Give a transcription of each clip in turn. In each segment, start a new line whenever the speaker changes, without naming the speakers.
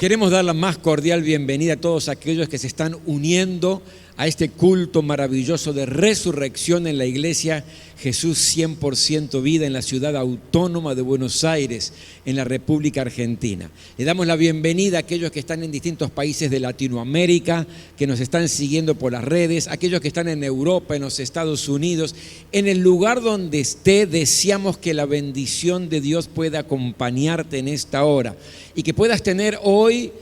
Queremos dar la más cordial bienvenida a todos aquellos que se están uniendo a este culto maravilloso de resurrección en la iglesia Jesús 100% Vida en la ciudad autónoma de Buenos Aires, en la República Argentina. Le damos la bienvenida a aquellos que están en distintos países de Latinoamérica, que nos están siguiendo por las redes, aquellos que están en Europa, en los Estados Unidos. En el lugar donde esté, deseamos que la bendición de Dios pueda acompañarte en esta hora y que puedas tener hoy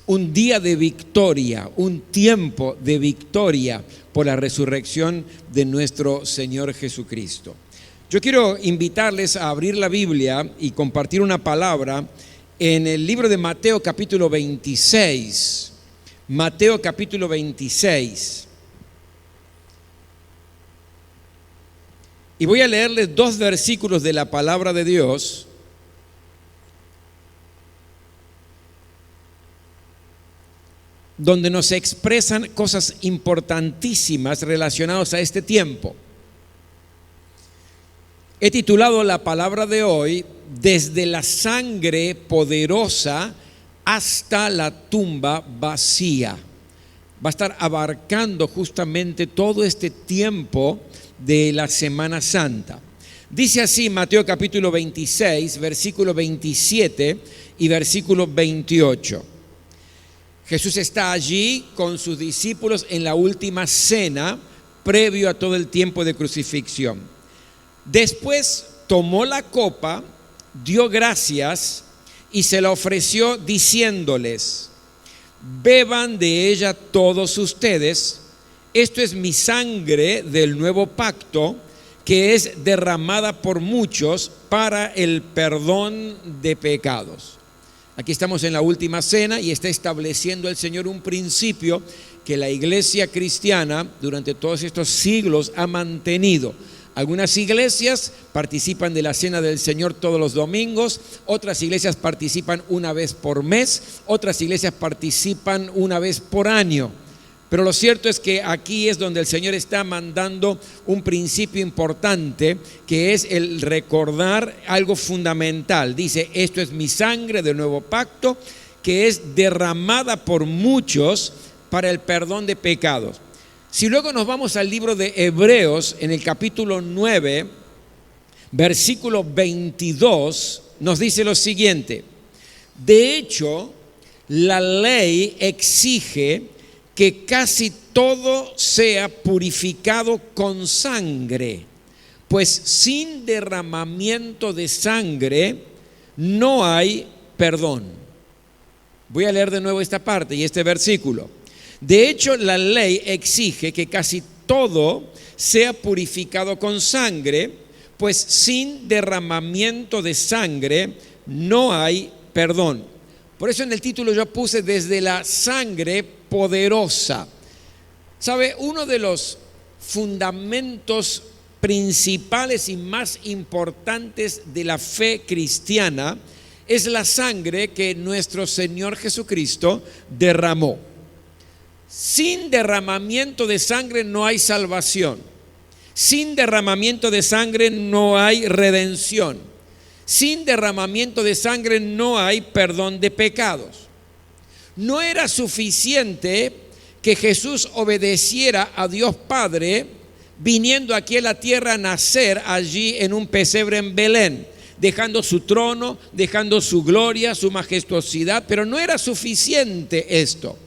un día de victoria, un tiempo de victoria por la resurrección de nuestro Señor Jesucristo. Yo quiero invitarles a abrir la Biblia y compartir una palabra en el libro de Mateo capítulo 26. Mateo capítulo 26. Y voy a leerles dos versículos de la palabra de Dios donde nos expresan cosas importantísimas relacionadas a este tiempo. He titulado la palabra de hoy, desde la sangre poderosa hasta la tumba vacía. Va a estar abarcando justamente todo este tiempo de la Semana Santa. Dice así Mateo capítulo 26, versículo 27 y versículo 28. Jesús está allí con sus discípulos en la última cena, previo a todo el tiempo de crucifixión. Después tomó la copa, dio gracias y se la ofreció diciéndoles: beban de ella todos ustedes, esto es mi sangre del nuevo pacto, que es derramada por muchos para el perdón de pecados. Aquí estamos en la última cena y está estableciendo el Señor un principio que la iglesia cristiana durante todos estos siglos ha mantenido. Algunas iglesias participan de la cena del Señor todos los domingos, otras iglesias participan una vez por mes, otras iglesias participan una vez por año. Pero lo cierto es que aquí es donde el Señor está mandando un principio importante, que es el recordar algo fundamental. Dice: esto es mi sangre del nuevo pacto, que es derramada por muchos para el perdón de pecados. Si luego nos vamos al libro de Hebreos, en el capítulo 9, versículo 22, nos dice lo siguiente: de hecho, la ley exige que casi todo sea purificado con sangre, pues sin derramamiento de sangre no hay perdón. Voy a leer de nuevo esta parte y este versículo. De hecho, la ley exige que casi todo sea purificado con sangre, pues sin derramamiento de sangre no hay perdón. Por eso en el título yo puse desde la sangre poderosa. ¿Sabe? Uno de los fundamentos principales y más importantes de la fe cristiana es la sangre que nuestro Señor Jesucristo derramó. Sin derramamiento de sangre no hay salvación. Sin derramamiento de sangre no hay redención. Sin derramamiento de sangre no hay perdón de pecados. No era suficiente que Jesús obedeciera a Dios Padre viniendo aquí a la tierra a nacer allí en un pesebre en Belén, dejando su trono, dejando su gloria, su majestuosidad, pero no era suficiente esto.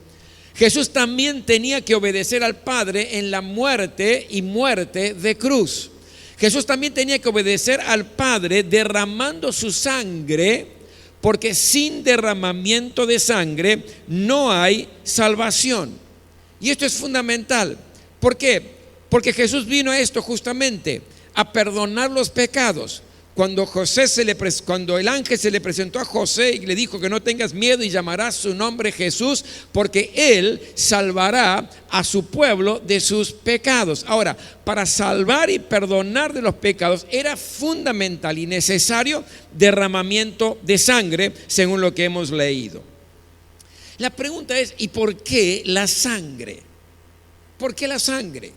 Jesús también tenía que obedecer al Padre en la muerte y muerte de cruz. Jesús también tenía que obedecer al Padre derramando su sangre, porque sin derramamiento de sangre no hay salvación. Y esto es fundamental. ¿Por qué? Porque Jesús vino a esto justamente, a perdonar los pecados. Cuando el ángel se le presentó a José y le dijo que no tengas miedo y llamarás su nombre Jesús, porque él salvará a su pueblo de sus pecados. Ahora, para salvar y perdonar de los pecados era fundamental y necesario derramamiento de sangre, según lo que hemos leído. La pregunta es: ¿y por qué la sangre? ¿Por qué la sangre?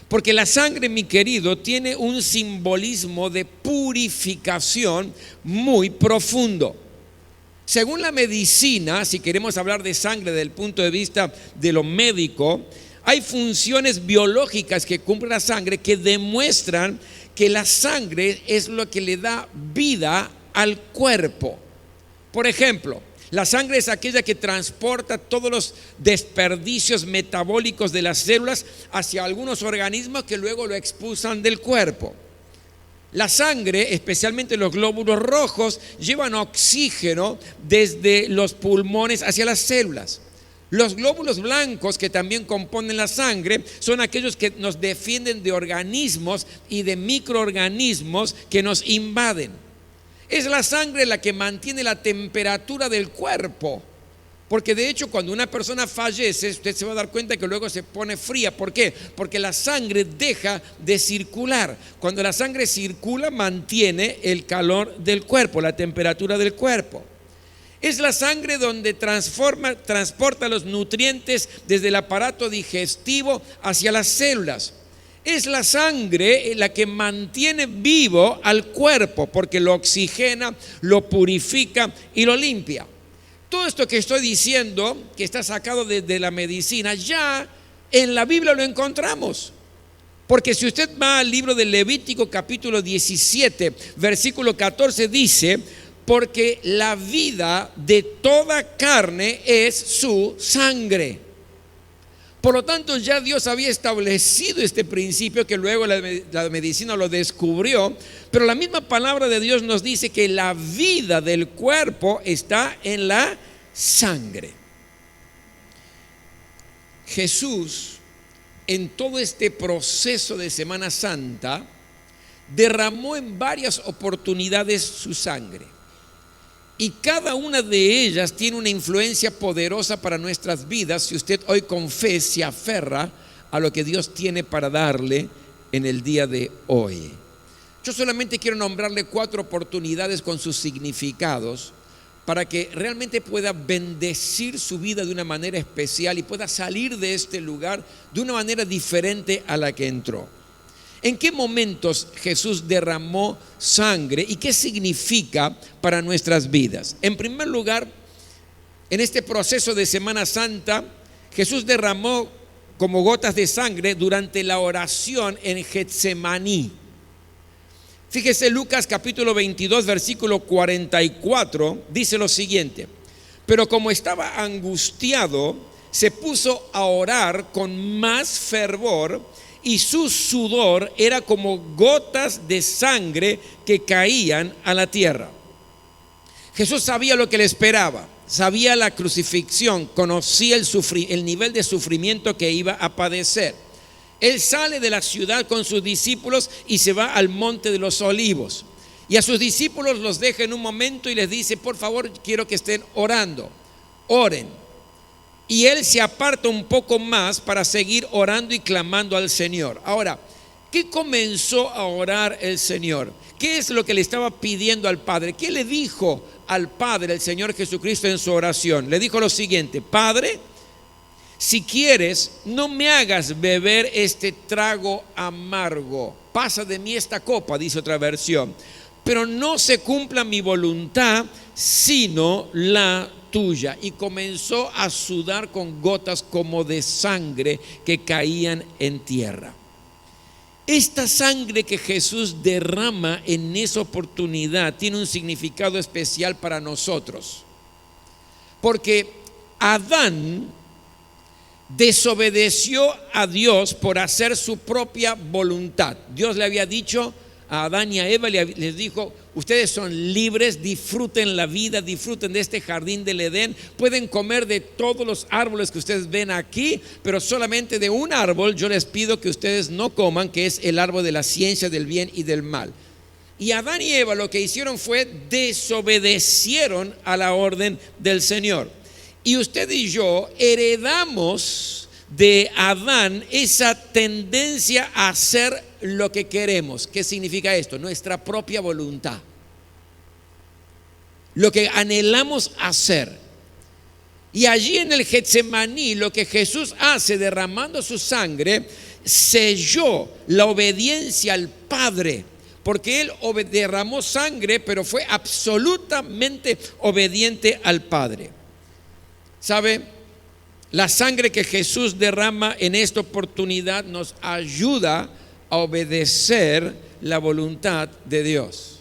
Porque la sangre, mi querido, tiene un simbolismo de purificación muy profundo. Según la medicina, si queremos hablar de sangre desde el punto de vista de lo médico, hay funciones biológicas que cumple la sangre que demuestran que la sangre es lo que le da vida al cuerpo. Por ejemplo, la sangre es aquella que transporta todos los desperdicios metabólicos de las células hacia algunos organismos que luego lo expulsan del cuerpo. La sangre, especialmente los glóbulos rojos, llevan oxígeno desde los pulmones hacia las células. Los glóbulos blancos, que también componen la sangre, son aquellos que nos defienden de organismos y de microorganismos que nos invaden. Es la sangre la que mantiene la temperatura del cuerpo, porque de hecho cuando una persona fallece, usted se va a dar cuenta que luego se pone fría. ¿Por qué? Porque la sangre deja de circular. Cuando la sangre circula, mantiene el calor del cuerpo, la temperatura del cuerpo. Es la sangre donde transporta los nutrientes desde el aparato digestivo hacia las células. Es la sangre la que mantiene vivo al cuerpo, porque lo oxigena, lo purifica y lo limpia. Todo esto que estoy diciendo, que está sacado de la medicina, ya en la Biblia lo encontramos. Porque si usted va al libro de Levítico capítulo 17, versículo 14, dice: porque la vida de toda carne es su sangre. Por lo tanto, ya Dios había establecido este principio que luego la medicina lo descubrió, pero la misma palabra de Dios nos dice que la vida del cuerpo está en la sangre. Jesús, en todo este proceso de Semana Santa, derramó en varias oportunidades su sangre. Y cada una de ellas tiene una influencia poderosa para nuestras vidas si usted hoy con fe se aferra a lo que Dios tiene para darle en el día de hoy. Yo solamente quiero nombrarle 4 oportunidades con sus significados para que realmente pueda bendecir su vida de una manera especial y pueda salir de este lugar de una manera diferente a la que entró. ¿En qué momentos Jesús derramó sangre y qué significa para nuestras vidas? En primer lugar, en este proceso de Semana Santa, Jesús derramó como gotas de sangre durante la oración en Getsemaní. Fíjese, Lucas capítulo 22, versículo 44, dice lo siguiente: pero como estaba angustiado, se puso a orar con más fervor, y su sudor era como gotas de sangre que caían a la tierra. Jesús sabía lo que le esperaba, sabía la crucifixión, conocía el nivel de sufrimiento que iba a padecer. Él sale de la ciudad con sus discípulos y se va al monte de los olivos. Y a sus discípulos los deja en un momento y les dice: por favor, quiero que estén orando, oren. Y él se aparta un poco más para seguir orando y clamando al Señor. Ahora, ¿qué comenzó a orar el Señor? ¿Qué es lo que le estaba pidiendo al Padre? ¿Qué le dijo al Padre el Señor Jesucristo en su oración? Le dijo lo siguiente: Padre, si quieres, no me hagas beber este trago amargo. Pasa de mí esta copa, dice otra versión. Pero no se cumpla mi voluntad, sino la tuya. Y comenzó a sudar con gotas como de sangre que caían en tierra. Esta sangre que Jesús derrama en esa oportunidad tiene un significado especial para nosotros, porque Adán desobedeció a Dios por hacer su propia voluntad. Dios le había dicho a Adán y a Eva, les dijo: ustedes son libres, disfruten la vida, disfruten de este jardín del Edén, pueden comer de todos los árboles que ustedes ven aquí, pero solamente de un árbol yo les pido que ustedes no coman, que es el árbol de la ciencia del bien y del mal. Y Adán y Eva lo que hicieron fue desobedecieron a la orden del Señor. Y usted y yo heredamos de Adán esa tendencia a hacer lo que queremos. ¿Qué significa esto? Nuestra propia voluntad, lo que anhelamos hacer. Y allí en el Getsemaní, lo que Jesús hace derramando su sangre, selló la obediencia al Padre porque Él derramó sangre, pero fue absolutamente obediente al Padre. ¿Sabe? La sangre que Jesús derrama en esta oportunidad nos ayuda a obedecer la voluntad de Dios.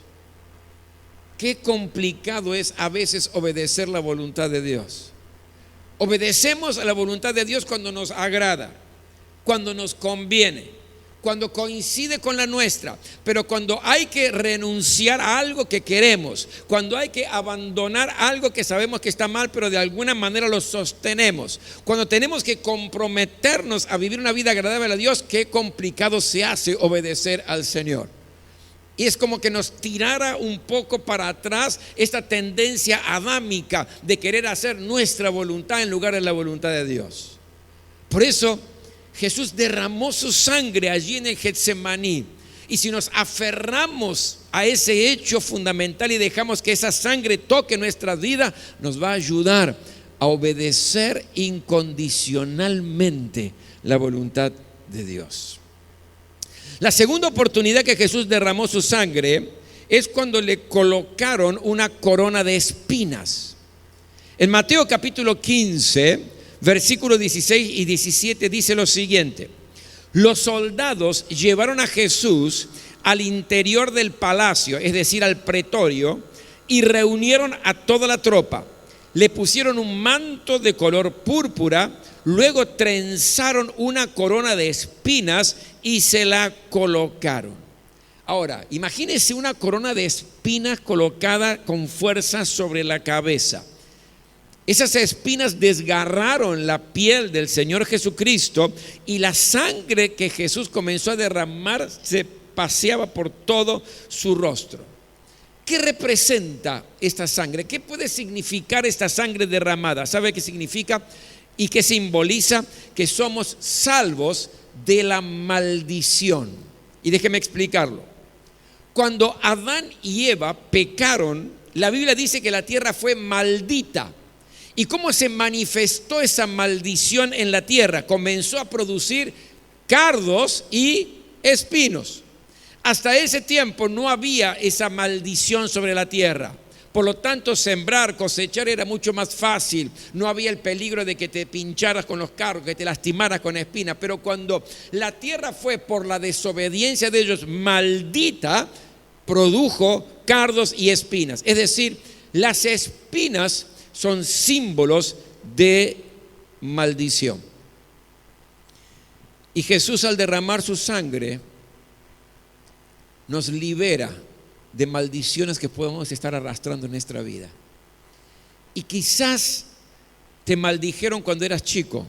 Qué complicado es a veces obedecer la voluntad de Dios. Obedecemos a la voluntad de Dios cuando nos agrada, cuando nos conviene, cuando coincide con la nuestra, pero cuando hay que renunciar a algo que queremos, cuando hay que abandonar algo que sabemos que está mal, pero de alguna manera lo sostenemos, cuando tenemos que comprometernos a vivir una vida agradable a Dios, qué complicado se hace obedecer al Señor. Y es como que nos tirara un poco para atrás esta tendencia adámica de querer hacer nuestra voluntad en lugar de la voluntad de Dios. Por eso Jesús derramó su sangre allí en el Getsemaní. Y si nos aferramos a ese hecho fundamental y dejamos que esa sangre toque nuestra vida, nos va a ayudar a obedecer incondicionalmente la voluntad de Dios. La segunda oportunidad que Jesús derramó su sangre es cuando le colocaron una corona de espinas. En Mateo capítulo 15, versículos 16 y 17 dice lo siguiente: los soldados llevaron a Jesús al interior del palacio, es decir, al pretorio, y reunieron a toda la tropa. Le pusieron un manto de color púrpura, luego trenzaron una corona de espinas y se la colocaron. Ahora, imagínense una corona de espinas colocada con fuerza sobre la cabeza. Esas espinas desgarraron la piel del Señor Jesucristo y la sangre que Jesús comenzó a derramar se paseaba por todo su rostro. ¿Qué representa esta sangre? ¿Qué puede significar esta sangre derramada? ¿Sabe qué significa y qué simboliza? Que somos salvos de la maldición. Y déjeme explicarlo. Cuando Adán y Eva pecaron, la Biblia dice que la tierra fue maldita. ¿Y cómo se manifestó esa maldición en la tierra? Comenzó a producir cardos y espinos. Hasta ese tiempo no había esa maldición sobre la tierra. Por lo tanto, sembrar, cosechar era mucho más fácil. No había el peligro de que te pincharas con los cardos, que te lastimaras con espinas. Pero cuando la tierra fue por la desobediencia de ellos maldita, produjo cardos y espinas. Es decir, las espinas son símbolos de maldición. Y Jesús, al derramar su sangre, nos libera de maldiciones que podemos estar arrastrando en nuestra vida. Y quizás te maldijeron cuando eras chico,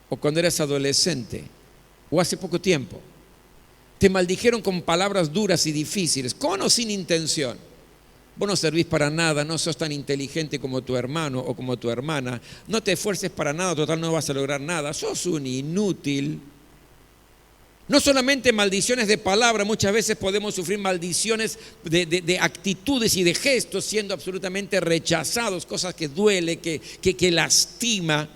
o cuando eras adolescente, o hace poco tiempo. Te maldijeron con palabras duras y difíciles, con o sin intención. Vos no servís para nada, no sos tan inteligente como tu hermano o como tu hermana, no te esfuerces para nada, total no vas a lograr nada, sos un inútil. No solamente maldiciones de palabra, muchas veces podemos sufrir maldiciones de actitudes y de gestos, siendo absolutamente rechazados, cosas que duele, que lastima.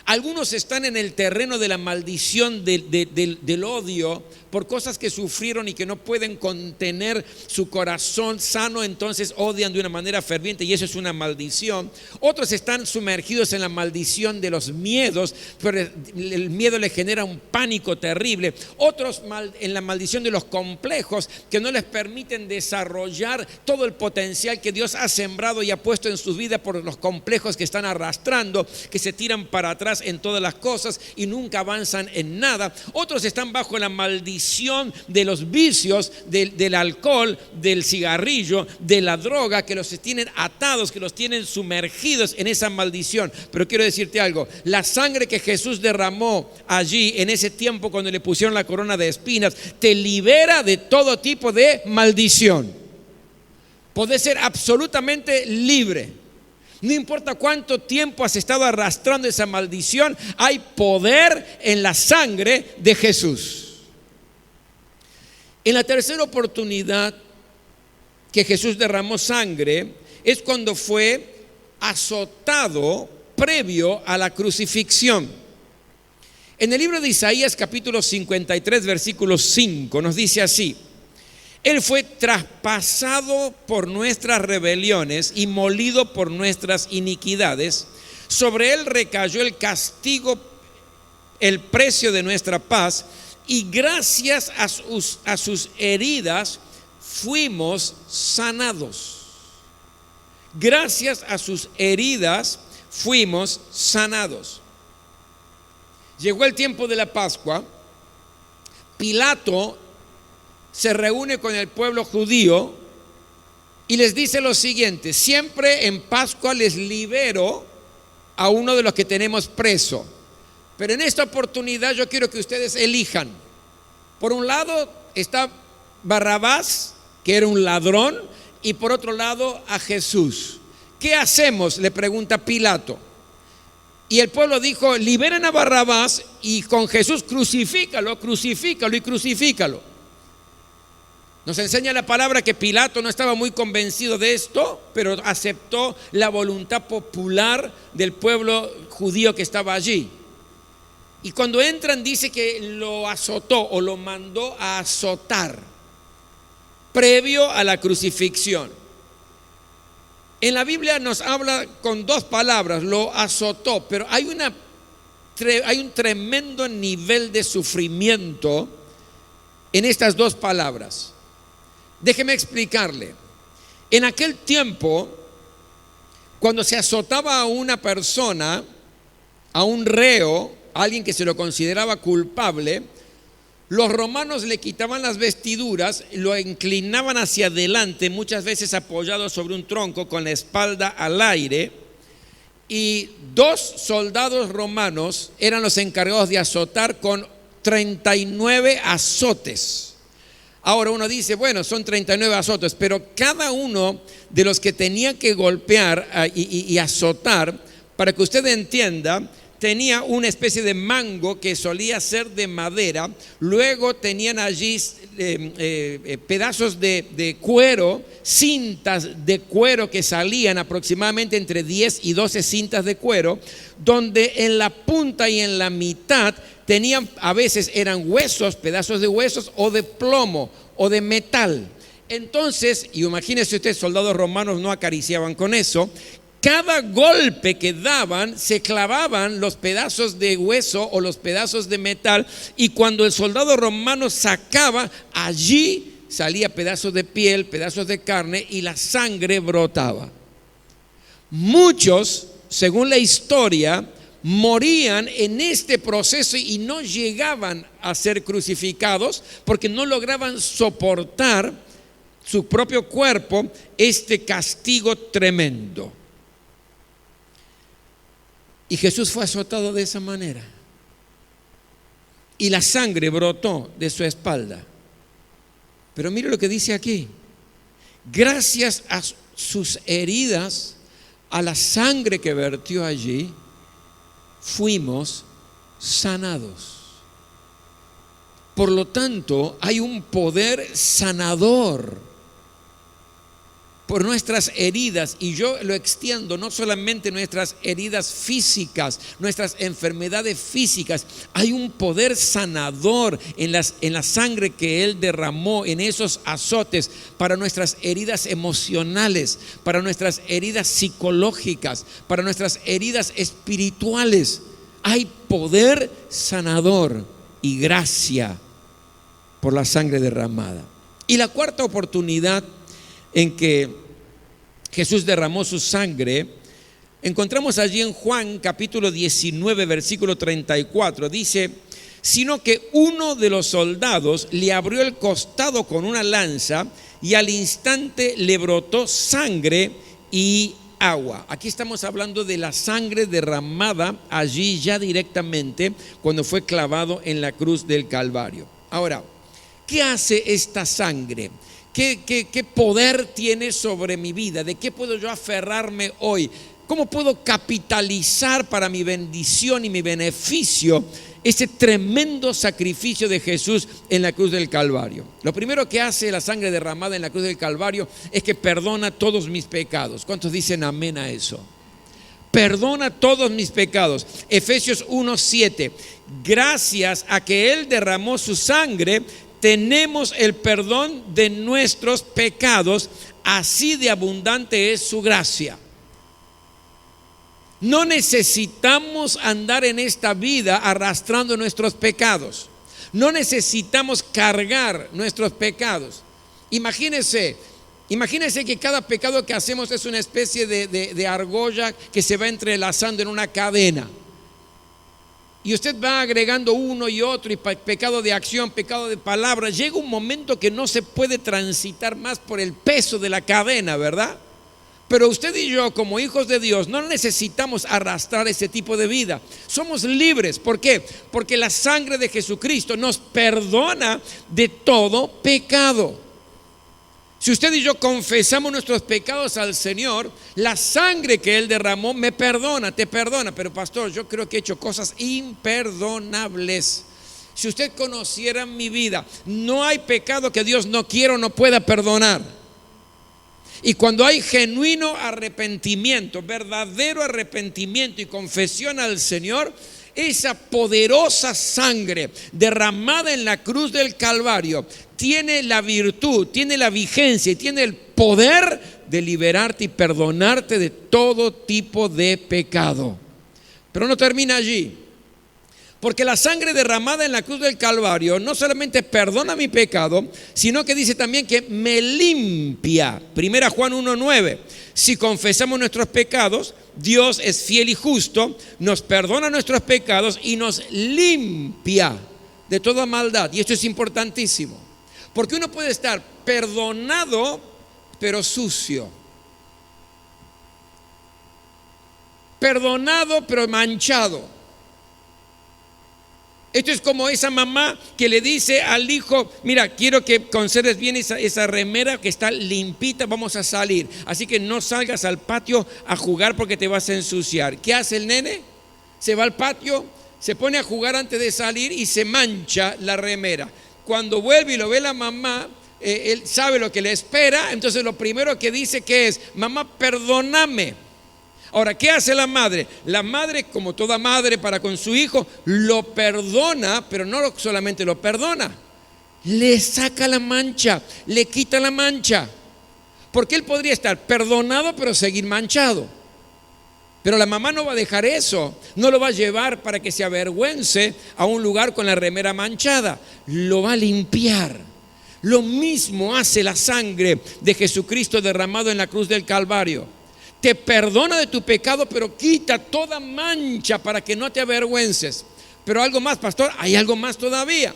Algunos están en el terreno de la maldición del odio por cosas que sufrieron y que no pueden contener su corazón sano, entonces odian de una manera ferviente y eso es una maldición. Otros están sumergidos en la maldición de los miedos, pero el miedo les genera un pánico terrible. Otros en la maldición de los complejos que no les permiten desarrollar todo el potencial que Dios ha sembrado y ha puesto en sus vidas por los complejos que están arrastrando, que se tiran para atrás en todas las cosas y nunca avanzan en nada. Otros están bajo la maldición de los vicios, del alcohol, del cigarrillo, de la droga, que los tienen atados, que los tienen sumergidos en esa maldición. Pero quiero decirte algo, la sangre que Jesús derramó allí en ese tiempo cuando le pusieron la corona de espinas te libera de todo tipo de maldición. Podés ser absolutamente libre. No importa cuánto tiempo has estado arrastrando esa maldición, hay poder en la sangre de Jesús. En la tercera oportunidad que Jesús derramó sangre es cuando fue azotado previo a la crucifixión. En el libro de Isaías capítulo 53 versículo 5 nos dice así: Él fue traspasado por nuestras rebeliones y molido por nuestras iniquidades. Sobre Él recayó el castigo, el precio de nuestra paz, y gracias a sus heridas fuimos sanados. Gracias a sus heridas fuimos sanados. Llegó el tiempo de la Pascua. Pilato se reúne con el pueblo judío y les dice lo siguiente: siempre en Pascua les libero a uno de los que tenemos preso, pero en esta oportunidad yo quiero que ustedes elijan. Por un lado está Barrabás, que era un ladrón, y por otro lado a Jesús. ¿Qué hacemos?, le pregunta Pilato. Y el pueblo dijo: liberen a Barrabás y con Jesús crucifícalo, crucifícalo y crucifícalo. Nos enseña la palabra que Pilato no estaba muy convencido de esto, pero aceptó la voluntad popular del pueblo judío que estaba allí. Y cuando entran dice que lo azotó o lo mandó a azotar previo a la crucifixión. En la Biblia nos habla con dos palabras: lo azotó, pero hay un tremendo nivel de sufrimiento en estas dos palabras. Déjeme explicarle. En aquel tiempo, cuando se azotaba a una persona, a un reo, a alguien que se lo consideraba culpable, los romanos le quitaban las vestiduras, lo inclinaban hacia adelante, muchas veces apoyado sobre un tronco con la espalda al aire, y 2 soldados romanos eran los encargados de azotar con 39 azotes. Ahora uno dice, bueno, son 39 azotes, pero cada uno de los que tenía que golpear y azotar, para que usted entienda, tenía una especie de mango que solía ser de madera. Luego tenían allí pedazos de cuero, cintas de cuero que salían aproximadamente entre 10 y 12 cintas de cuero, donde en la punta y en la mitad tenían, a veces eran huesos, pedazos de huesos o de plomo o de metal. Entonces, imagínese usted, soldados romanos no acariciaban con eso. Cada golpe que daban, se clavaban los pedazos de hueso o los pedazos de metal, y cuando el soldado romano sacaba, allí salía pedazos de piel, pedazos de carne, y la sangre brotaba. Muchos, según la historia, morían en este proceso y no llegaban a ser crucificados porque no lograban soportar su propio cuerpo este castigo tremendo. Y Jesús fue azotado de esa manera, y la sangre brotó de su espalda. Pero mire lo que dice aquí: gracias a sus heridas, a la sangre que vertió allí, fuimos sanados. Por lo tanto, hay un poder sanador por nuestras heridas, y yo lo extiendo, no solamente nuestras heridas físicas, nuestras enfermedades físicas. Hay un poder sanador en la sangre que Él derramó en esos azotes, para nuestras heridas emocionales, para nuestras heridas psicológicas, para nuestras heridas espirituales. Hay poder sanador y gracia por la sangre derramada. Y la cuarta oportunidad en que Jesús derramó su sangre, encontramos allí en Juan capítulo 19 versículo 34. Dice: sino que uno de los soldados le abrió el costado con una lanza, y al instante le brotó sangre y agua. Aquí estamos hablando de la sangre derramada allí ya directamente cuando fue clavado en la cruz del Calvario. Ahora, ¿qué hace esta sangre? ¿Qué poder tiene sobre mi vida? ¿De qué puedo yo aferrarme hoy? ¿Cómo puedo capitalizar para mi bendición y mi beneficio ese tremendo sacrificio de Jesús en la cruz del Calvario? Lo primero que hace la sangre derramada en la cruz del Calvario es que perdona todos mis pecados. ¿Cuántos dicen amén a eso? Perdona todos mis pecados. Efesios 1:7. Gracias a que Él derramó su sangre, tenemos el perdón de nuestros pecados, así de abundante es su gracia. No necesitamos andar en esta vida arrastrando nuestros pecados. No necesitamos cargar nuestros pecados. Imagínense que cada pecado que hacemos es una especie de argolla que se va entrelazando en una cadena. Y usted va agregando uno y otro, y pecado de acción, pecado de palabra. Llega un momento que no se puede transitar más por el peso de la cadena, ¿verdad? Pero usted y yo, como hijos de Dios, no necesitamos arrastrar ese tipo de vida. Somos libres. ¿Por qué? Porque la sangre de Jesucristo nos perdona de todo pecado. Si usted y yo confesamos nuestros pecados al Señor, la sangre que Él derramó me perdona, te perdona. Pero pastor, yo creo que he hecho cosas imperdonables. Si usted conociera mi vida, no hay pecado que Dios no quiera o no pueda perdonar. Y cuando hay genuino arrepentimiento, verdadero arrepentimiento y confesión al Señor, esa poderosa sangre derramada en la cruz del Calvario tiene la virtud, tiene la vigencia y tiene el poder de liberarte y perdonarte de todo tipo de pecado. Pero no termina allí, porque la sangre derramada en la cruz del Calvario no solamente perdona mi pecado, sino que dice también que me limpia. 1 Juan 1:9. Si confesamos nuestros pecados, Dios es fiel y justo, nos perdona nuestros pecados y nos limpia de toda maldad. Y esto es importantísimo, porque uno puede estar perdonado pero sucio, perdonado pero manchado. Esto es como esa mamá que le dice al hijo: mira, quiero que conserves bien esa remera que está limpita, vamos a salir, así que no salgas al patio a jugar porque te vas a ensuciar. ¿Qué hace el nene? Se va al patio, se pone a jugar antes de salir y se mancha la remera. Cuando vuelve y lo ve la mamá, él sabe lo que le espera, entonces lo primero que dice que es: mamá, perdóname. Ahora, ¿qué hace la madre? La madre, como toda madre para con su hijo, lo perdona, pero no solamente lo perdona, le saca la mancha, le quita la mancha. Porque él podría estar perdonado pero seguir manchado. Pero la mamá no va a dejar eso, no lo va a llevar para que se avergüence a un lugar con la remera manchada, lo va a limpiar. Lo mismo hace la sangre de Jesucristo derramado en la cruz del Calvario. Te perdona de tu pecado, pero quita toda mancha para que no te avergüences. Pero algo más, pastor, hay algo más todavía.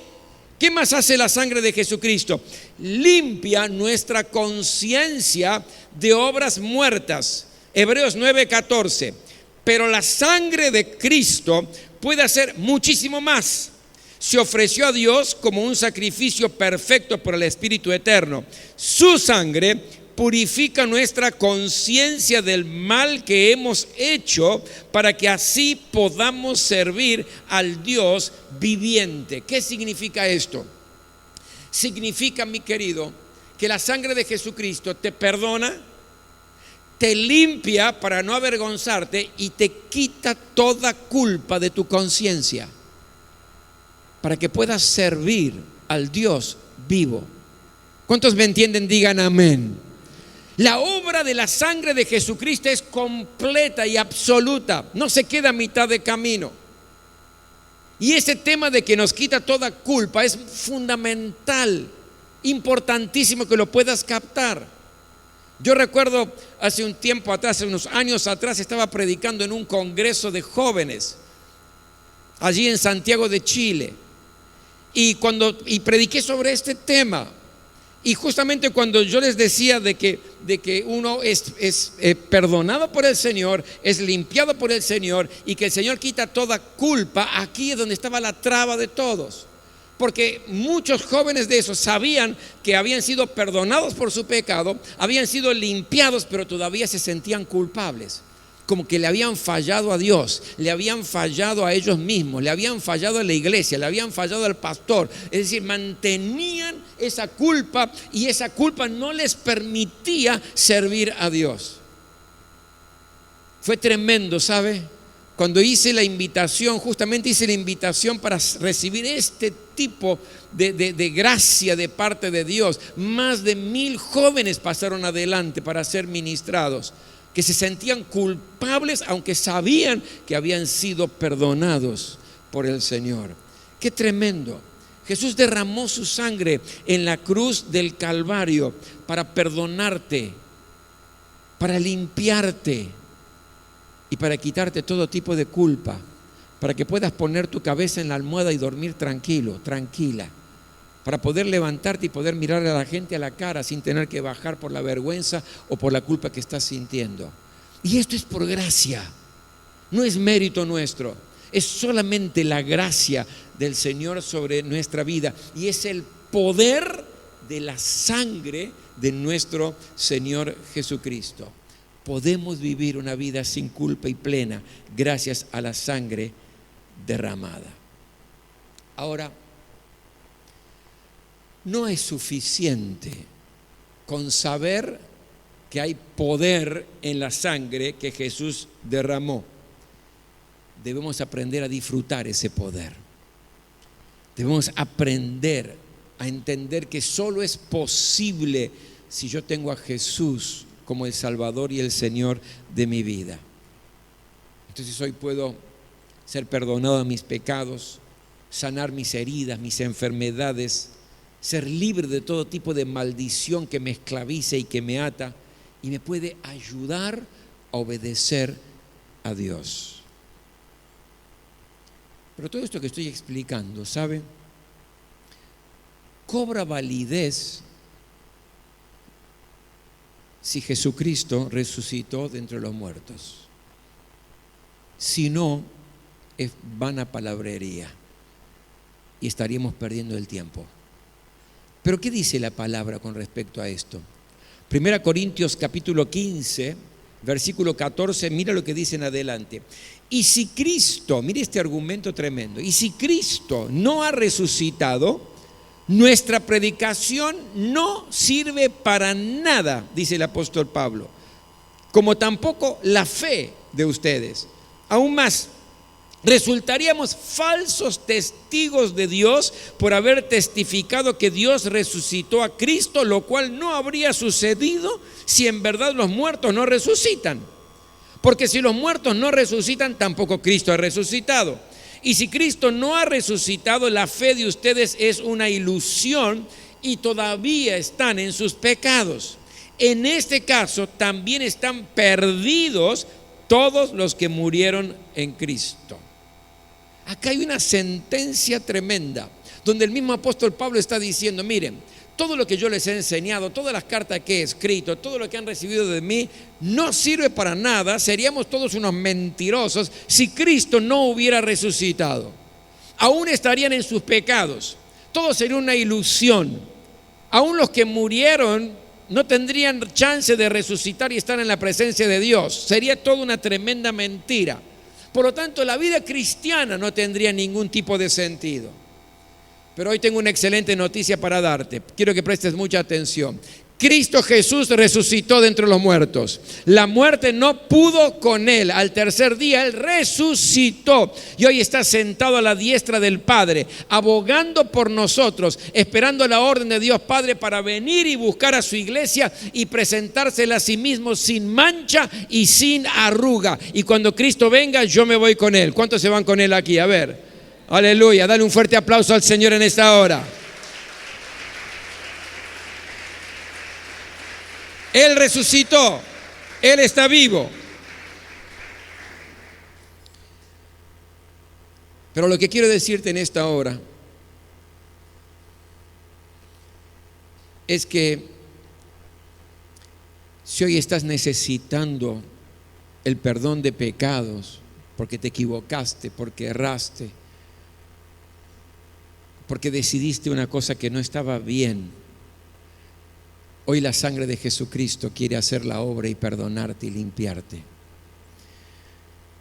¿Qué más hace la sangre de Jesucristo? Limpia nuestra conciencia de obras muertas. Hebreos 9:14. Pero la sangre de Cristo puede hacer muchísimo más. Se ofreció a Dios como un sacrificio perfecto por el Espíritu Eterno. Su sangre purifica nuestra conciencia del mal que hemos hecho para que así podamos servir al Dios viviente. ¿Qué significa esto? Significa, mi querido, que la sangre de Jesucristo te perdona, te limpia para no avergonzarte y te quita toda culpa de tu conciencia para que puedas servir al Dios vivo. ¿Cuántos me entienden? Digan amén. La obra de la sangre de Jesucristo es completa y absoluta, no se queda a mitad de camino. Y ese tema de que nos quita toda culpa es fundamental, importantísimo que lo puedas captar. Yo recuerdo hace un tiempo atrás, hace unos años atrás, estaba predicando en un congreso de jóvenes allí en Santiago de Chile, y prediqué sobre este tema. Y justamente cuando yo les decía de que uno es perdonado por el Señor, es limpiado por el Señor y que el Señor quita toda culpa, aquí es donde estaba la traba de todos. Porque muchos jóvenes de esos sabían que habían sido perdonados por su pecado, habían sido limpiados, pero todavía se sentían culpables. Como que le habían fallado a Dios, le habían fallado a ellos mismos, le habían fallado a la iglesia, le habían fallado al pastor. Es decir, mantenían esa culpa y esa culpa no les permitía servir a Dios. Fue tremendo, ¿sabe? cuando hice la invitación, justamente hice la invitación para recibir este tipo de gracia de parte de Dios. Más de 1000 jóvenes pasaron adelante para ser ministrados, que se sentían culpables aunque sabían que habían sido perdonados por el Señor. ¡Qué tremendo! Jesús derramó su sangre en la cruz del Calvario para perdonarte, para limpiarte y para quitarte todo tipo de culpa, para que puedas poner tu cabeza en la almohada y dormir tranquilo, tranquila, para poder levantarte y poder mirar a la gente a la cara sin tener que bajar por la vergüenza o por la culpa que estás sintiendo. Y esto es por gracia, no es mérito nuestro, es solamente la gracia del Señor sobre nuestra vida, y es el poder de la sangre de nuestro Señor Jesucristo. Podemos vivir una vida sin culpa y plena gracias a la sangre derramada. Ahora, no es suficiente con saber que hay poder en la sangre que Jesús derramó. Debemos aprender a disfrutar ese poder. Debemos aprender a entender que solo es posible si yo tengo a Jesús como el Salvador y el Señor de mi vida. Entonces hoy puedo ser perdonado de mis pecados, sanar mis heridas, mis enfermedades, ser libre de todo tipo de maldición que me esclavice y que me ata, y me puede ayudar a obedecer a Dios. Pero todo esto que estoy explicando, ¿sabe?, cobra validez si Jesucristo resucitó de entre los muertos. Si no, es vana palabrería y estaríamos perdiendo el tiempo. Pero ¿qué dice la palabra con respecto a esto? 1 Corintios capítulo 15, versículo 14, mira lo que dice en adelante. Y si Cristo, mire este argumento tremendo, y si Cristo no ha resucitado, nuestra predicación no sirve para nada, dice el apóstol Pablo, como tampoco la fe de ustedes. Aún más, resultaríamos falsos testigos de Dios por haber testificado que Dios resucitó a Cristo, lo cual no habría sucedido si en verdad los muertos no resucitan. Porque si los muertos no resucitan, tampoco Cristo ha resucitado. Y si Cristo no ha resucitado, la fe de ustedes es una ilusión y todavía están en sus pecados. En este caso, también están perdidos todos los que murieron en Cristo. Acá hay una sentencia tremenda, donde el mismo apóstol Pablo está diciendo, miren, todo lo que yo les he enseñado, todas las cartas que he escrito, todo lo que han recibido de mí, no sirve para nada. Seríamos todos unos mentirosos si Cristo no hubiera resucitado. Aún estarían en sus pecados. Todo sería una ilusión. Aún los que murieron no tendrían chance de resucitar y estar en la presencia de Dios. Sería toda una tremenda mentira. Por lo tanto, la vida cristiana no tendría ningún tipo de sentido. Pero hoy tengo una excelente noticia para darte. Quiero que prestes mucha atención. Cristo Jesús resucitó de entre los muertos. La muerte no pudo con Él. Al tercer día Él resucitó y hoy está sentado a la diestra del Padre, abogando por nosotros, esperando la orden de Dios Padre para venir y buscar a su iglesia y presentársela a sí mismo sin mancha y sin arruga. Y cuando Cristo venga, yo me voy con Él. ¿Cuántos se van con Él aquí? A ver. Aleluya, dale un fuerte aplauso al Señor en esta hora. Él resucitó, Él está vivo. Pero lo que quiero decirte en esta hora es que si hoy estás necesitando el perdón de pecados, porque te equivocaste, porque erraste, porque decidiste una cosa que no estaba bien, hoy la sangre de Jesucristo quiere hacer la obra y perdonarte y limpiarte.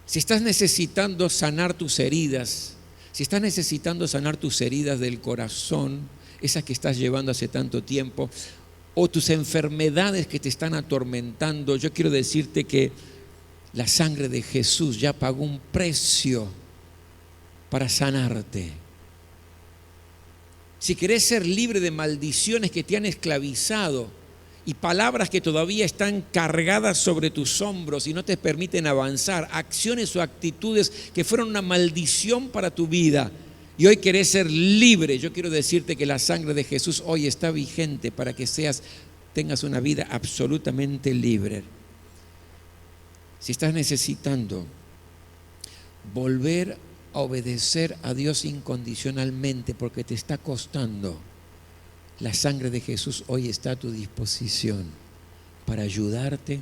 Si estás necesitando sanar tus heridas, si estás necesitando sanar tus heridas del corazón, esas que estás llevando hace tanto tiempo, o tus enfermedades que te están atormentando, yo quiero decirte que La sangre de Jesús ya pagó un precio para sanarte. Si querés ser libre de maldiciones que te han esclavizado y palabras que todavía están cargadas sobre tus hombros y no te permiten avanzar, acciones o actitudes que fueron una maldición para tu vida y hoy querés ser libre, yo quiero decirte que la sangre de Jesús hoy está vigente para que tengas una vida absolutamente libre. Si estás necesitando volver a obedecer a Dios incondicionalmente porque te está costando, la sangre de Jesús hoy está a tu disposición para ayudarte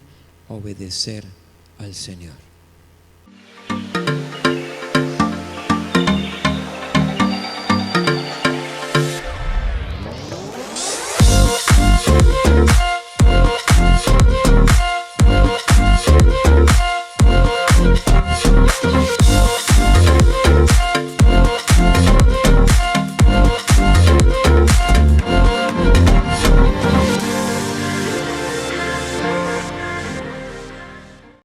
a obedecer al Señor.